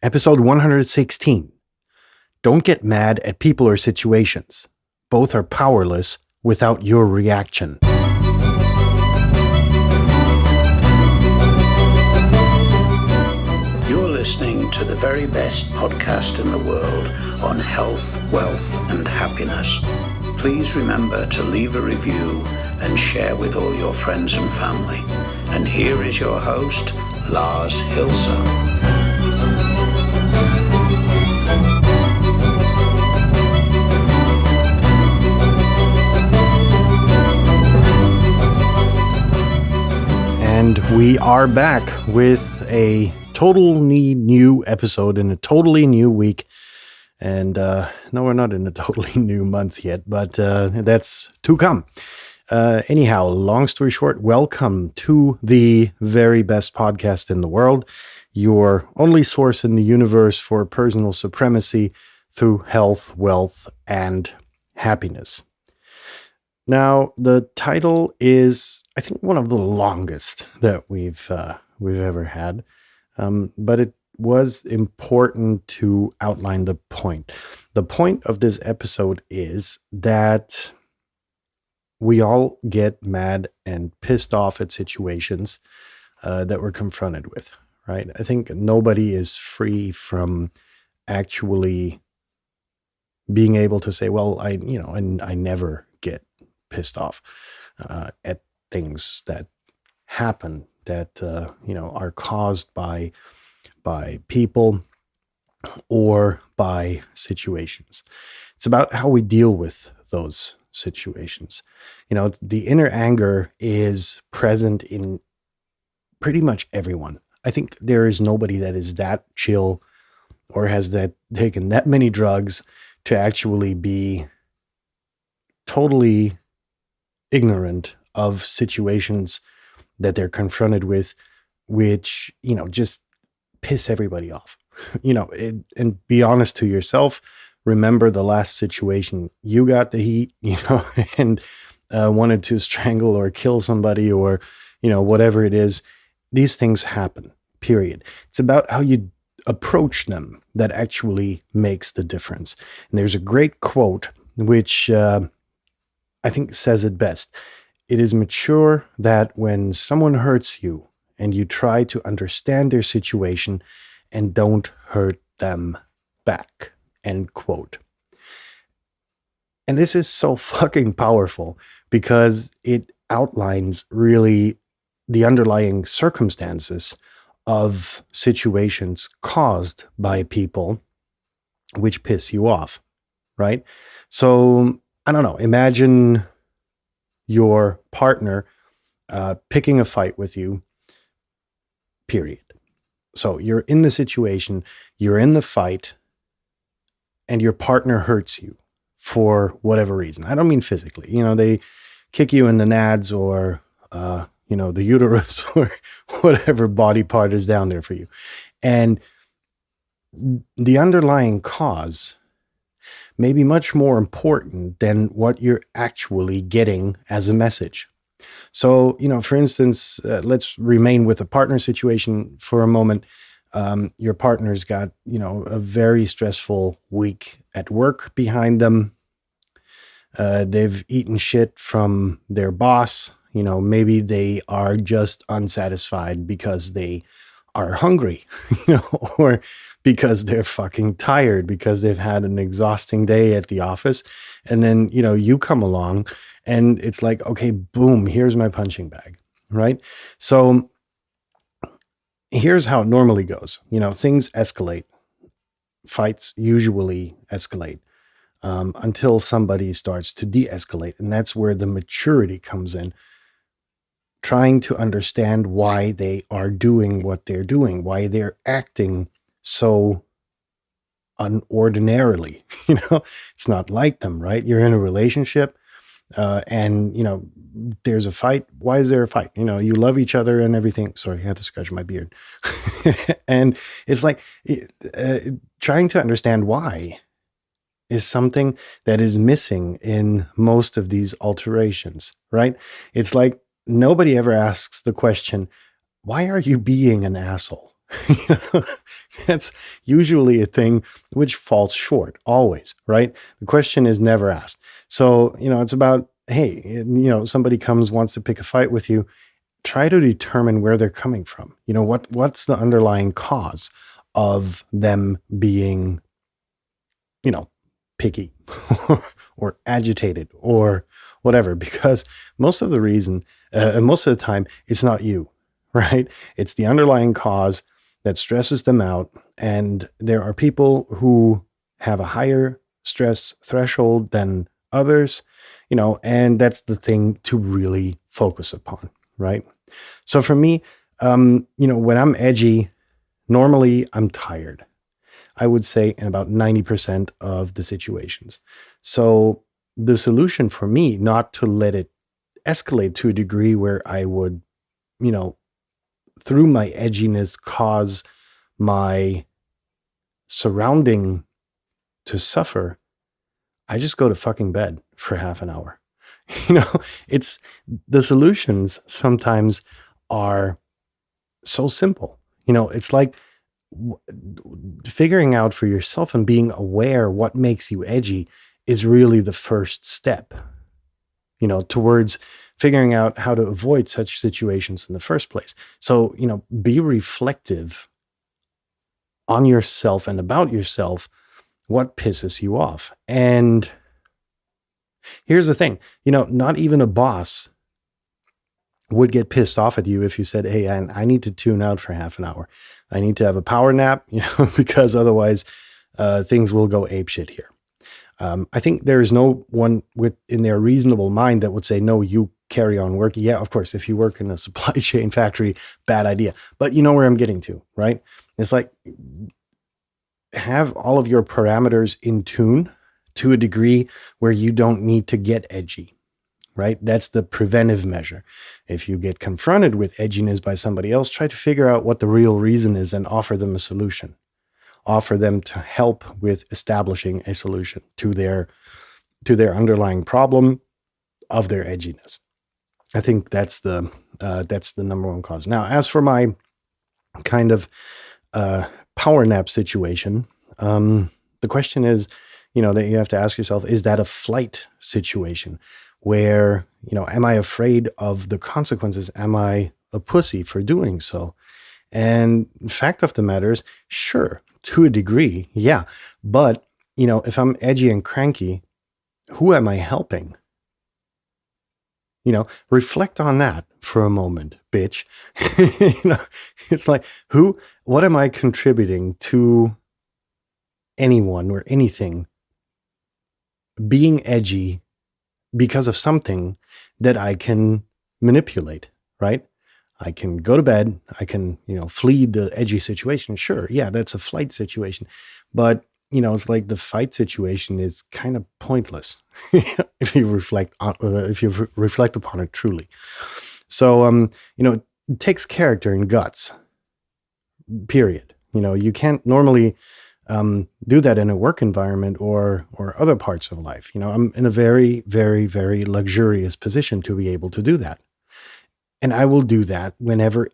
Episode 116. Don't get mad at people or situations. Both are powerless without your reaction. You're listening to the very best podcast in the world on health, wealth, and happiness. Please remember to leave a review and share with all your friends and family. And here is your host, Lars Hilser. And we are back with a totally new episode in a totally new week. And no, we're not in a totally new month yet, but that's to come. Anyhow, long story short, welcome to the very best podcast in the world, your only source in the universe for personal supremacy through health, wealth, and happiness. Now, the title is, I think, one of the longest that we've ever had, but it was important to outline the point. The point of this episode is that we all get mad and pissed off at situations that we're confronted with, right? I think nobody is free from actually being able to say, well, I never get pissed off at things that happen that are caused by people or by situations. It's about how we deal with those situations. The inner anger is present in pretty much everyone. I think there is nobody that is that chill or has taken that many drugs to actually be totally ignorant of situations that they're confronted with, which, just piss everybody off. And be honest to yourself. Remember the last situation you got the heat, and wanted to strangle or kill somebody or, whatever it is. These things happen, period. It's about how you approach them that actually makes the difference. And there's a great quote, which I think says it best. It is mature that when someone hurts you and you try to understand their situation and don't hurt them back. End quote. And this is so fucking powerful because it outlines really the underlying circumstances of situations caused by people which piss you off, right? So, I don't know, imagine your partner picking a fight with you, period. So you're in the situation, you're in the fight, and your partner hurts you for whatever reason. I don't mean physically. They kick you in the nads or, the uterus or whatever body part is down there for you. And the underlying cause may be much more important than what you're actually getting as a message. So, for instance, let's remain with a partner situation for a moment. Your partner's got, a very stressful week at work behind them. They've eaten shit from their boss. Maybe they are just unsatisfied because they are hungry, or because they're fucking tired because they've had an exhausting day at the office. And then, you come along and it's like, okay, boom, here's my punching bag, right? So here's how it normally goes. Things escalate. Fights usually escalate until somebody starts to de-escalate. And that's where the maturity comes in. Trying to understand why they are doing what they're doing, why they're acting so unordinarily. It's not like them, right? You're in a relationship and, there's a fight. Why is there a fight? You love each other and everything. Sorry, I had to scratch my beard. And it's like trying to understand why is something that is missing in most of these alterations, right? It's like nobody ever asks the question, why are you being an asshole? You know, that's usually a thing which falls short always, right? The question is never asked. So, it's about, hey, somebody comes, wants to pick a fight with you, try to determine where they're coming from. What's the underlying cause of them being, you know, picky or agitated or whatever, because most of the reason, most of the time, it's not you, right? It's the underlying cause that stresses them out. And there are people who have a higher stress threshold than others, and that's the thing to really focus upon, right? So for me, when I'm edgy, normally I'm tired. I would say in about 90% of the situations. So the solution for me, not to let it escalate to a degree where I would, you know, through my edginess, cause my surrounding to suffer, I just go to fucking bed for half an hour. It's the solutions sometimes are so simple. It's like figuring out for yourself and being aware what makes you edgy is really the first step, towards figuring out how to avoid such situations in the first place. So, be reflective on yourself and about yourself, what pisses you off. And here's the thing, not even a boss would get pissed off at you if you said, hey, I need to tune out for half an hour. I need to have a power nap, because otherwise things will go apeshit here. I think there is no one in their reasonable mind that would say, no, you carry on working. Yeah, of course, if you work in a supply chain factory, bad idea. But you know where I'm getting to, right? It's like, have all of your parameters in tune to a degree where you don't need to get edgy, right? That's the preventive measure. If you get confronted with edginess by somebody else, try to figure out what the real reason is and offer them a solution. Offer them to help with establishing a solution to their underlying problem of their edginess. I think that's the number one cause. Now, as for my kind of power nap situation, the question is, that you have to ask yourself, is that a flight situation where, am I afraid of the consequences? Am I a pussy for doing so? And fact of the matter is, sure, to a degree, yeah. But, if I'm edgy and cranky, who am I helping? Reflect on that for a moment, bitch. It's like, what am I contributing to anyone or anything being edgy because of something that I can manipulate, right? I can go to bed. I can, flee the edgy situation. Sure. Yeah, that's a flight situation. But, it's like the fight situation is kind of pointless if you reflect upon it truly. So, it takes character and guts, period. You can't normally do that in a work environment or other parts of life. I'm in a very, very, very luxurious position to be able to do that. And I will do that whenever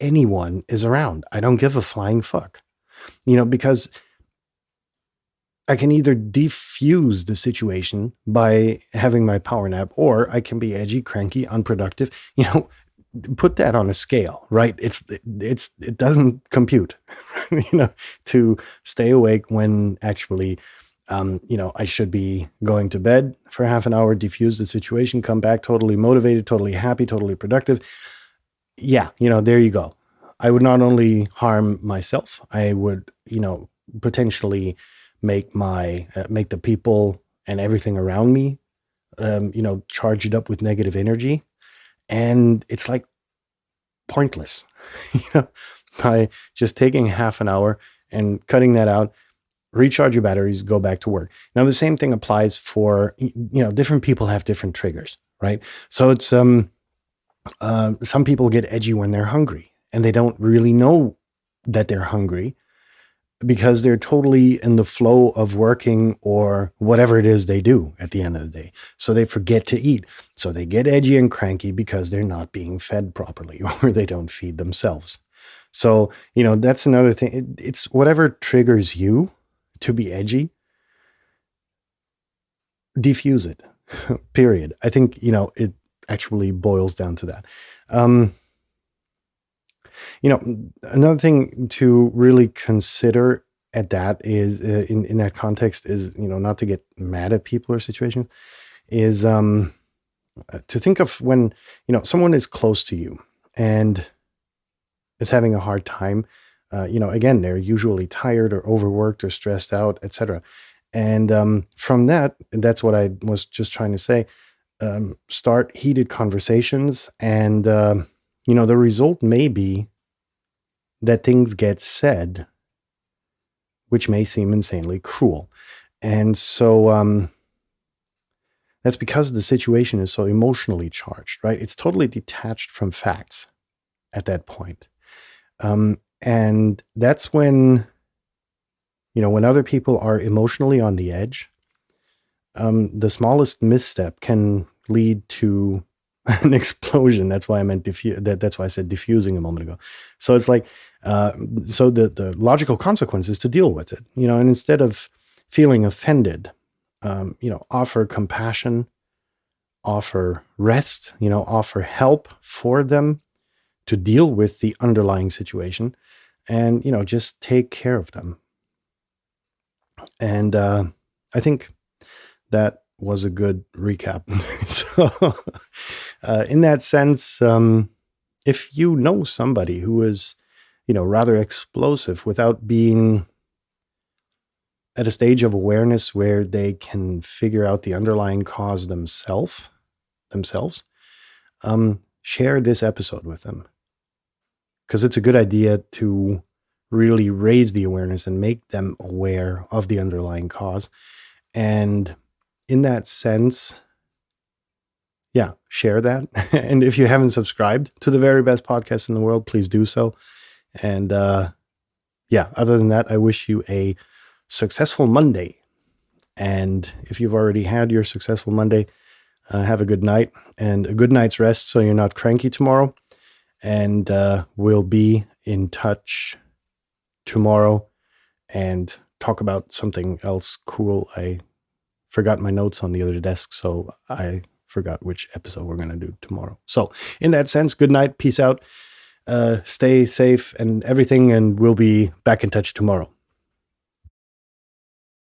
anyone is around. I don't give a flying fuck, because I can either defuse the situation by having my power nap, or I can be edgy, cranky, unproductive. Put that on a scale, right? It doesn't compute, to stay awake when actually, I should be going to bed for half an hour, defuse the situation, come back totally motivated, totally happy, totally productive. Yeah, there you go. I would not only harm myself, I would, potentially make make the people and everything around me, charge it up with negative energy. And it's like pointless, by just taking half an hour and cutting that out, recharge your batteries, go back to work. Now, the same thing applies for, different people have different triggers, right? So it's, some people get edgy when they're hungry and they don't really know that they're hungry because they're totally in the flow of working or whatever it is they do at the end of the day. So they forget to eat. So they get edgy and cranky because they're not being fed properly or they don't feed themselves. So, that's another thing. It's whatever triggers you to be edgy, diffuse it, period. I think, it actually boils down to that. Another thing to really consider at that is in that context is, not to get mad at people or situations, is to think of when, someone is close to you and is having a hard time. Again, they're usually tired or overworked or stressed out, etc. And from that's what I was just trying to say. Start heated conversations, and the result may be that things get said, which may seem insanely cruel. And so that's because the situation is so emotionally charged, right? It's totally detached from facts at that point. And that's when, when other people are emotionally on the edge, the smallest misstep can lead to an explosion. That's why I meant that's why I said diffusing a moment ago. So it's like, so the logical consequence is to deal with it, and instead of feeling offended, offer compassion, offer rest, offer help for them to deal with the underlying situation, and, just take care of them. And I think that was a good recap. So in that sense, if you know somebody who is, rather explosive without being at a stage of awareness where they can figure out the underlying cause themselves, share this episode with them. Because it's a good idea to really raise the awareness and make them aware of the underlying cause. And in that sense, yeah, share that. And if you haven't subscribed to the very best podcast in the world, please do so. And other than that, I wish you a successful Monday. And if you've already had your successful Monday, have a good night and a good night's rest so you're not cranky tomorrow. And we'll be in touch tomorrow and talk about something else cool. I forgot my notes on the other desk, so I forgot which episode we're going to do tomorrow. So in that sense, good night, peace out, stay safe and everything, and we'll be back in touch tomorrow.